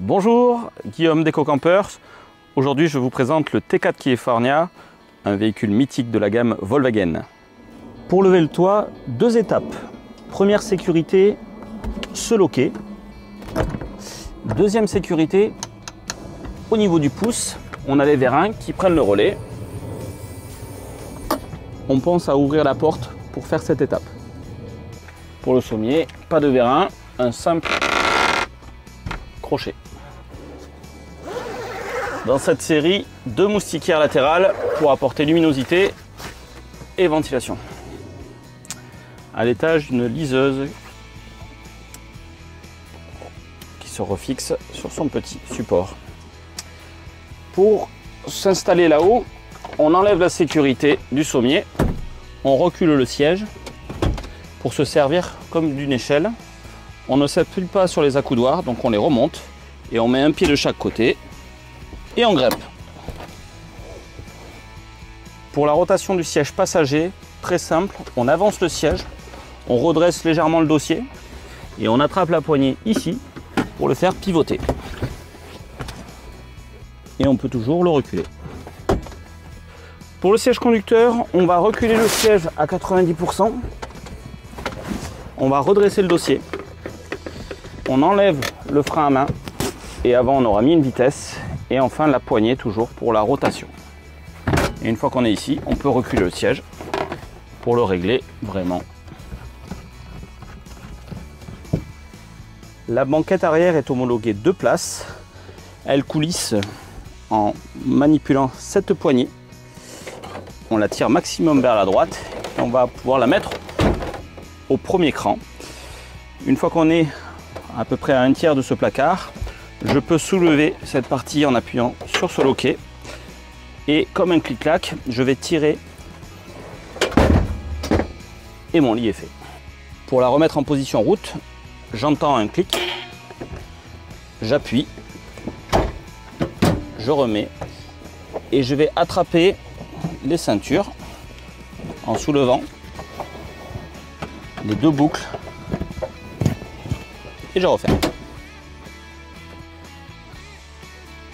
Bonjour, Guillaume d'EcoCampers. Aujourd'hui, je vous présente le T4 California, un véhicule mythique de la gamme Volkswagen. Pour lever le toit, deux étapes. Première sécurité, se loquer. Deuxième sécurité, au niveau du pouce, on a les vérins qui prennent le relais. On pense à ouvrir la porte pour faire cette étape. Pour le sommier, pas de vérin, un simple crochet. Dans cette série, deux moustiquaires latérales pour apporter luminosité et ventilation. À l'étage, une liseuse qui se refixe sur son petit support. Pour s'installer là-haut, on enlève la sécurité du sommier, on recule le siège pour se servir comme d'une échelle. On ne s'appuie pas sur les accoudoirs, donc on les remonte et on met un pied de chaque côté et on grimpe. Pour la rotation du siège passager, très simple, on avance le siège, on redresse légèrement le dossier et on attrape la poignée ici pour le faire pivoter. Et on peut toujours le reculer. Pour le siège conducteur, on va reculer le siège à 90%. On va redresser le dossier. On enlève le frein à main et avant on aura mis une vitesse et enfin la poignée toujours pour la rotation. Et une fois qu'on est ici, on peut reculer le siège pour le régler vraiment. La banquette arrière est homologuée 2 places. Elle coulisse en manipulant cette poignée. On la tire maximum vers la droite et on va pouvoir la mettre au premier cran. Une fois qu'on est à peu près à un tiers de ce placard, je peux soulever cette partie en appuyant sur ce loquet et comme un clic-clac, je vais tirer et mon lit est fait. Pour la remettre en position route, j'entends un clic, j'appuie, je remets et je vais attraper les ceintures en soulevant les deux boucles et je referme.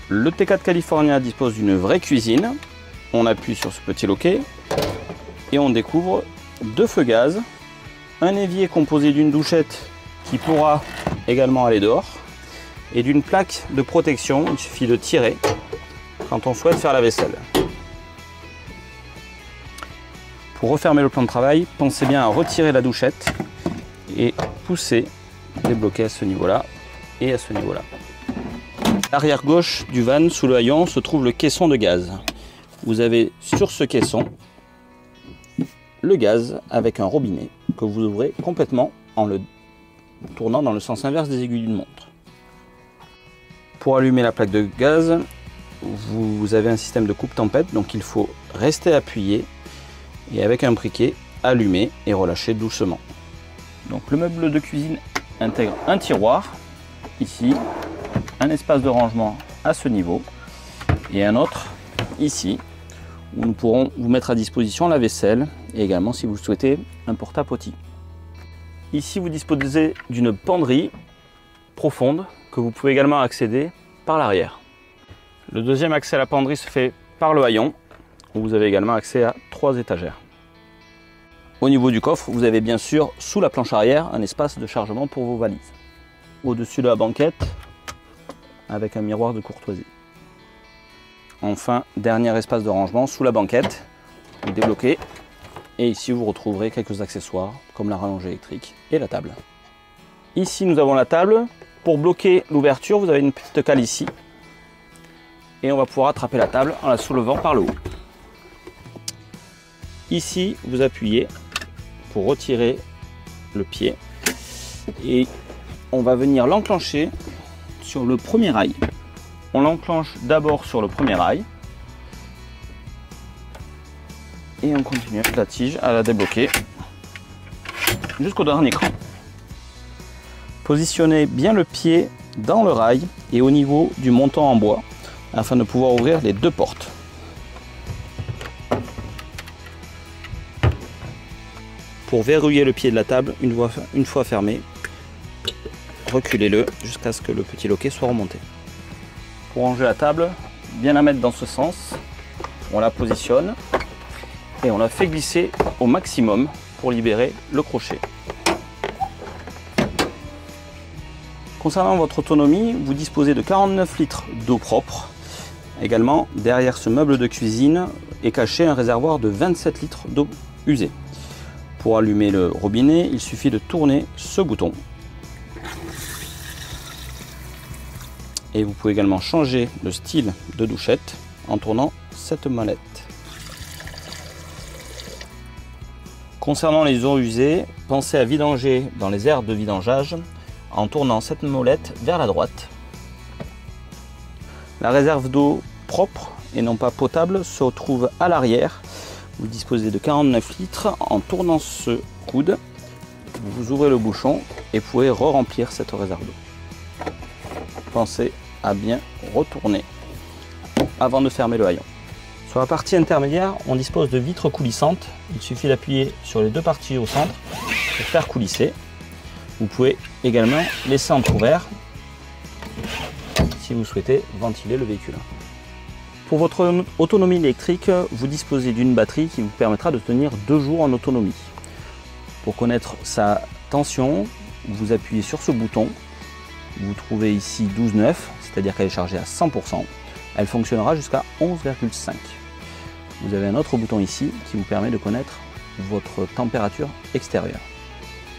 Le T4 California dispose d'une vraie cuisine. On appuie sur ce petit loquet et on découvre 2 feux gaz, un évier composé d'une douchette qui pourra également aller dehors et d'une plaque de protection. Il suffit de tirer quand on souhaite faire la vaisselle. Pour refermer le plan de travail, pensez bien à retirer la douchette et pousser, débloquer à ce niveau-là et à ce niveau-là. L'arrière gauche du van, sous le haillon, se trouve le caisson de gaz. Vous avez sur ce caisson le gaz avec un robinet que vous ouvrez complètement en le tournant dans le sens inverse des aiguilles d'une montre. Pour allumer la plaque de gaz, vous avez un système de coupe-tempête, donc il faut rester appuyé et avec un briquet, allumer et relâcher doucement. Donc le meuble de cuisine intègre un tiroir, ici, un espace de rangement à ce niveau et un autre ici où nous pourrons vous mettre à disposition la vaisselle et également, si vous le souhaitez, un porte-à-potty. Ici, vous disposez d'une penderie profonde que vous pouvez également accéder par l'arrière. Le deuxième accès à la penderie se fait par le haillon où vous avez également accès à 3 étagères. Au niveau du coffre, vous avez bien sûr sous la planche arrière un espace de chargement pour vos valises. Au-dessus de la banquette, avec un miroir de courtoisie. Enfin, dernier espace de rangement sous la banquette, vous débloquez et ici vous retrouverez quelques accessoires comme la rallonge électrique et la table. Ici nous avons la table. Pour bloquer l'ouverture, vous avez une petite cale ici et on va pouvoir attraper la table en la soulevant par le haut. Ici, vous appuyez pour retirer le pied et on va venir l'enclencher sur le premier rail. On l'enclenche d'abord sur le premier rail et on continue avec la tige à la débloquer jusqu'au dernier cran. Positionnez bien le pied dans le rail et au niveau du montant en bois afin de pouvoir ouvrir les 2 portes. Pour verrouiller le pied de la table, une fois fermé, reculez-le jusqu'à ce que le petit loquet soit remonté. Pour ranger la table, bien la mettre dans ce sens, on la positionne et on la fait glisser au maximum pour libérer le crochet. Concernant votre autonomie, vous disposez de 49 litres d'eau propre. Également, derrière ce meuble de cuisine est caché un réservoir de 27 litres d'eau usée. Pour allumer le robinet, il suffit de tourner ce bouton. Et vous pouvez également changer le style de douchette en tournant cette molette. Concernant les eaux usées, pensez à vidanger dans les aires de vidangeage en tournant cette molette vers la droite. La réserve d'eau propre et non pas potable se trouve à l'arrière. Vous disposez de 49 litres. En tournant ce coude, vous ouvrez le bouchon et pouvez re-remplir cette réserve d'eau. Pensez à bien retourner avant de fermer le haillon. Sur la partie intermédiaire, on dispose de vitres coulissantes. Il suffit d'appuyer sur les deux parties au centre pour faire coulisser. Vous pouvez également laisser entrouvert si vous souhaitez ventiler le véhicule. Pour votre autonomie électrique, vous disposez d'une batterie qui vous permettra de tenir 2 jours en autonomie. Pour connaître sa tension, vous appuyez sur ce bouton. Vous trouvez ici 12,9, c'est-à-dire qu'elle est chargée à 100%. Elle fonctionnera jusqu'à 11,5. Vous avez un autre bouton ici qui vous permet de connaître votre température extérieure.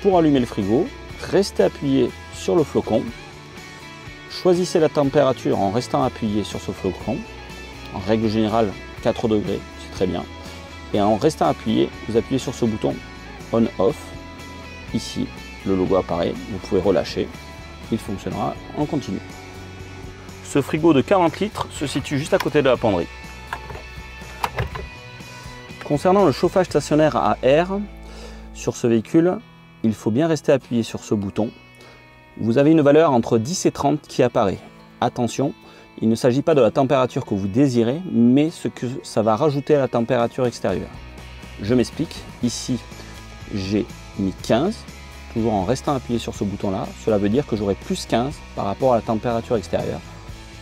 Pour allumer le frigo, restez appuyé sur le flocon. Choisissez la température en restant appuyé sur ce flocon. En règle générale, 4 degrés, c'est très bien. Et en restant appuyé, vous appuyez sur ce bouton On-Off. Ici, le logo apparaît, vous pouvez relâcher. Il fonctionnera en continu. Ce frigo de 40 litres se situe juste à côté de la penderie. Concernant le chauffage stationnaire à air, sur ce véhicule, il faut bien rester appuyé sur ce bouton. Vous avez une valeur entre 10 et 30 qui apparaît. Attention, il ne s'agit pas de la température que vous désirez, mais ce que ça va rajouter à la température extérieure. Je m'explique. Ici, j'ai mis 15, toujours en restant appuyé sur ce bouton-là. Cela veut dire que j'aurai plus 15 par rapport à la température extérieure.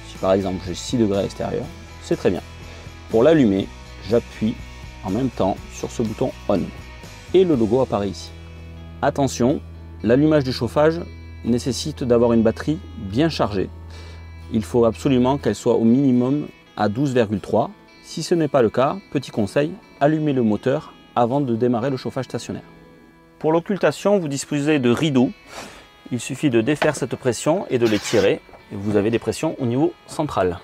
Si par exemple j'ai 6 degrés extérieur, c'est très bien. Pour l'allumer, j'appuie en même temps sur ce bouton On et le logo apparaît ici. Attention, l'allumage du chauffage nécessite d'avoir une batterie bien chargée. Il faut absolument qu'elle soit au minimum à 12,3. Si ce n'est pas le cas, petit conseil, allumez le moteur avant de démarrer le chauffage stationnaire. Pour l'occultation, vous disposez de rideaux. Il suffit de défaire cette pression et de les tirer. Et vous avez des pressions au niveau central.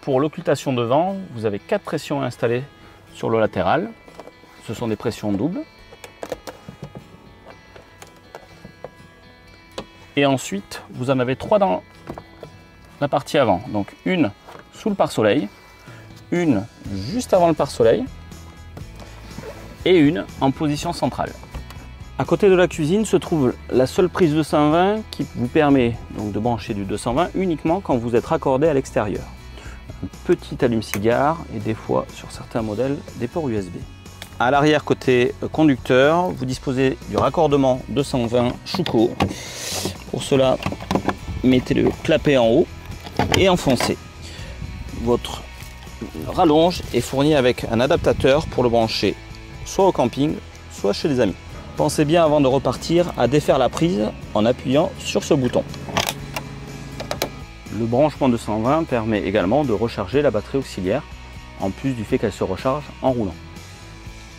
Pour l'occultation devant, vous avez 4 pressions installées sur le latéral. Ce sont des pressions doubles. Et ensuite, vous en avez 3 dans la partie avant. Donc une sous le pare-soleil, une juste avant le pare-soleil et une en position centrale. À côté de la cuisine se trouve la seule prise 220 qui vous permet donc de brancher du 220 uniquement quand vous êtes raccordé à l'extérieur. Un petit allume-cigare et des fois sur certains modèles des ports USB. À l'arrière côté conducteur, vous disposez du raccordement 220 Schuko. Pour cela, mettez le clapet en haut et enfoncez. Votre rallonge est fourni avec un adaptateur pour le brancher soit au camping, soit chez des amis. Pensez bien avant de repartir à défaire la prise en appuyant sur ce bouton. Le branchement 220 permet également de recharger la batterie auxiliaire, en plus du fait qu'elle se recharge en roulant.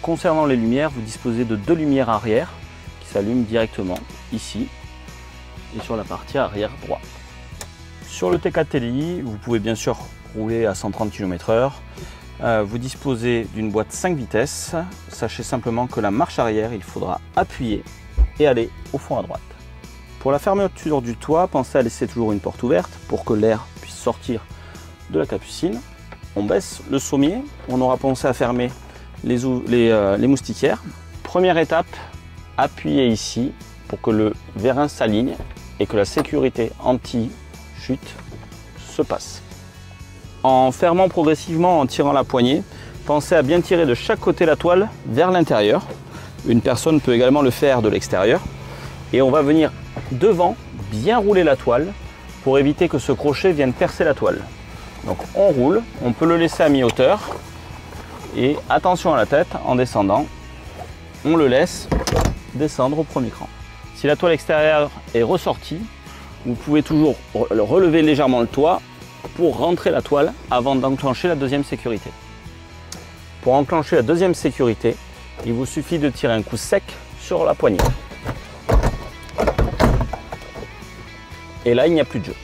Concernant les lumières, vous disposez de 2 lumières arrière qui s'allument directement ici et sur la partie arrière droite. Sur le T4 TDI, vous pouvez bien sûr rouler à 130 km/h. Vous disposez d'une boîte 5 vitesses. Sachez simplement que la marche arrière, il faudra appuyer et aller au fond à droite. Pour la fermeture du toit, pensez à laisser toujours une porte ouverte pour que l'air puisse sortir de la capucine. On baisse le sommier, on aura pensé à fermer les moustiquaires. Première étape, appuyez ici pour que le vérin s'aligne et que la sécurité anti-chute se passe. En fermant progressivement, en tirant la poignée, Pensez à bien tirer de chaque côté la toile vers l'intérieur. Une personne peut également le faire de l'extérieur. Et on va venir devant, bien rouler la toile pour éviter que ce crochet vienne percer la toile. Donc on roule, on peut le laisser à mi-hauteur. Et attention à la tête, en descendant, on le laisse descendre au premier cran. Si la toile extérieure est ressortie, vous pouvez toujours relever légèrement le toit pour rentrer la toile avant d'enclencher la deuxième sécurité. Pour enclencher la deuxième sécurité, il vous suffit de tirer un coup sec sur la poignée. Et là, il n'y a plus de jeu.